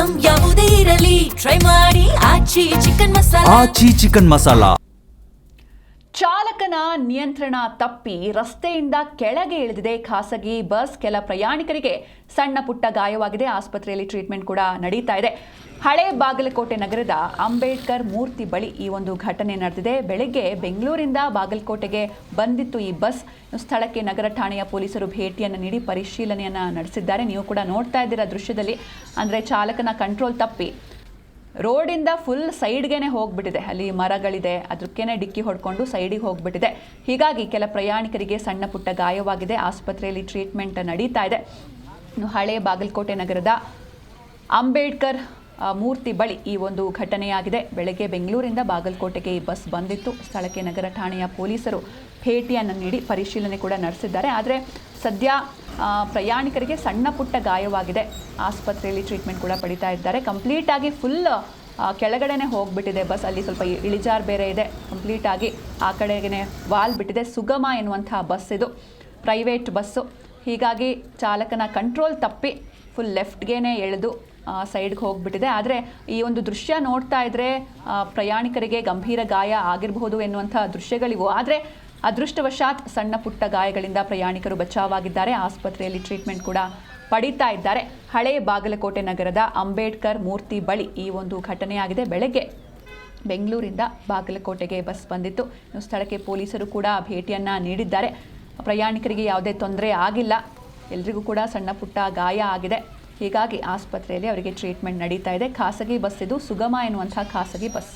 Item ಯಾವುದೇ ಇರಲಿ try ಮಾಡಿ ಆಚಿ ಚಿಕನ್ ಮಸಾಲಾ. ಚಾಲಕನ ನಿಯಂತ್ರಣ ತಪ್ಪಿ ರಸ್ತೆಯಿಂದ ಕೆಳಗೆ ಇಳಿದಿದೆ ಖಾಸಗಿ ಬಸ್. ಕೆಲ ಪ್ರಯಾಣಿಕರಿಗೆ ಸಣ್ಣ ಪುಟ್ಟ ಗಾಯವಾಗಿದೆ. ಆಸ್ಪತ್ರೆಯಲ್ಲಿ ಟ್ರೀಟ್ಮೆಂಟ್ ಕೂಡ ನಡೀತಾ ಇದೆ. ಹಳೆ ಬಾಗಲಕೋಟೆ ನಗರದ ಅಂಬೇಡ್ಕರ್ ಮೂರ್ತಿ ಬಳಿ ಈ ಒಂದು ಘಟನೆ ನಡೆದಿದೆ. ಬೆಳಗ್ಗೆ ಬೆಂಗಳೂರಿಂದ ಬಾಗಲಕೋಟೆಗೆ ಬಂದಿತ್ತು ಈ ಬಸ್. ಸ್ಥಳಕ್ಕೆ ನಗರ ಠಾಣೆಯ ಪೊಲೀಸರು ಭೇಟಿಯನ್ನು ನೀಡಿ ಪರಿಶೀಲನೆಯನ್ನು ನಡೆಸಿದ್ದಾರೆ. ನೀವು ಕೂಡ ನೋಡ್ತಾ ಇದ್ದೀರಾ ದೃಶ್ಯದಲ್ಲಿ. ಅಂದರೆ ಚಾಲಕನ ಕಂಟ್ರೋಲ್ ತಪ್ಪಿ ರೋಡಿಂದ ಫುಲ್ ಸೈಡ್ಗೆ ಹೋಗ್ಬಿಟ್ಟಿದೆ. ಅಲ್ಲಿ ಮರಗಳಿದೆ, ಅದಕ್ಕೇನೆ ಡಿಕ್ಕಿ ಹೊಡ್ಕೊಂಡು ಸೈಡಿಗೆ ಹೋಗ್ಬಿಟ್ಟಿದೆ. ಹೀಗಾಗಿ ಕೆಲ ಪ್ರಯಾಣಿಕರಿಗೆ ಸಣ್ಣ ಪುಟ್ಟ ಗಾಯವಾಗಿದೆ. ಆಸ್ಪತ್ರೆಯಲ್ಲಿ ಟ್ರೀಟ್ಮೆಂಟ್ ನಡೀತಾ ಇದೆ. ಹಳೆ ಬಾಗಲಕೋಟೆ ನಗರದ ಅಂಬೇಡ್ಕರ್ ಮೂರ್ತಿ ಬಳಿ ಈ ಒಂದು ಘಟನೆಯಾಗಿದೆ. ಬೆಳಗ್ಗೆ ಬೆಂಗಳೂರಿಂದ ಬಾಗಲಕೋಟೆಗೆ ಈ ಬಸ್ ಬಂದಿತ್ತು. ಸ್ಥಳಕ್ಕೆ ನಗರ ಠಾಣೆಯ ಪೊಲೀಸರು ಭೇಟಿಯನ್ನು ನೀಡಿ ಪರಿಶೀಲನೆ ಕೂಡ ನಡೆಸಿದ್ದಾರೆ. ಆದರೆ ಸದ್ಯ ಪ್ರಯಾಣಿಕರಿಗೆ ಸಣ್ಣ ಪುಟ್ಟ ಗಾಯವಾಗಿದೆ. ಆಸ್ಪತ್ರೆಯಲ್ಲಿ ಟ್ರೀಟ್ಮೆಂಟ್ ಕೂಡ ಪಡಿತಾ ಇದ್ದಾರೆ. ಕಂಪ್ಲೀಟಾಗಿ ಫುಲ್ ಕೆಳಗಡೆನೆ ಹೋಗಿಬಿಟ್ಟಿದೆ ಬಸ್. ಅಲ್ಲಿ ಸ್ವಲ್ಪ ಇಳಿಜಾರು ಬೇರೆ ಇದೆ. ಕಂಪ್ಲೀಟಾಗಿ ಆ ಕಡೆಗೆ ವಾಲ್ ಬಿಟ್ಟಿದೆ. ಸುಗಮ ಎನ್ನುವಂಥ ಬಸ್ ಇದು, ಪ್ರೈವೇಟ್ ಬಸ್ಸು. ಹೀಗಾಗಿ ಚಾಲಕನ ಕಂಟ್ರೋಲ್ ತಪ್ಪಿ ಫುಲ್ ಲೆಫ್ಟ್ಗೇನೆ ಎಳೆದು ಸೈಡ್ಗೆ ಹೋಗಿಬಿಟ್ಟಿದೆ. ಆದರೆ ಈ ಒಂದು ದೃಶ್ಯ ನೋಡ್ತಾ ಇದ್ದರೆ ಪ್ರಯಾಣಿಕರಿಗೆ ಗಂಭೀರ ಗಾಯ ಆಗಿರಬಹುದು ಎನ್ನುವಂಥ ದೃಶ್ಯಗಳಿವು. ಆದರೆ ಅದೃಷ್ಟವಶಾತ್ ಸಣ್ಣ ಪುಟ್ಟ ಗಾಯಗಳಿಂದ ಪ್ರಯಾಣಿಕರು ಬಚಾವಾಗಿದ್ದಾರೆ. ಆಸ್ಪತ್ರೆಯಲ್ಲಿ ಟ್ರೀಟ್ಮೆಂಟ್ ಕೂಡ ಪಡೀತಾ ಇದ್ದಾರೆ. ಹಳೆ ಬಾಗಲಕೋಟೆ ನಗರದ ಅಂಬೇಡ್ಕರ್ ಮೂರ್ತಿ ಬಳಿ ಈ ಒಂದು ಘಟನೆಯಾಗಿದೆ. ಬೆಳಗ್ಗೆ ಬೆಂಗಳೂರಿಂದ ಬಾಗಲಕೋಟೆಗೆ ಬಸ್ ಬಂದಿತ್ತು. ಸ್ಥಳಕ್ಕೆ ಪೊಲೀಸರು ಕೂಡ ಭೇಟಿಯನ್ನು ನೀಡಿದ್ದಾರೆ. ಪ್ರಯಾಣಿಕರಿಗೆ ಯಾವುದೇ ತೊಂದರೆ ಆಗಿಲ್ಲ. ಎಲ್ರಿಗೂ ಕೂಡ ಸಣ್ಣ ಪುಟ್ಟ ಗಾಯ ಆಗಿದೆ. ಹೀಗಾಗಿ ಆಸ್ಪತ್ರೆಯಲ್ಲಿ ಅವರಿಗೆ ಟ್ರೀಟ್ಮೆಂಟ್ ನಡೀತಾ ಇದೆ. ಖಾಸಗಿ ಬಸ್ ಇದು, ಸುಗಮ ಎನ್ನುವಂಥ ಖಾಸಗಿ ಬಸ್.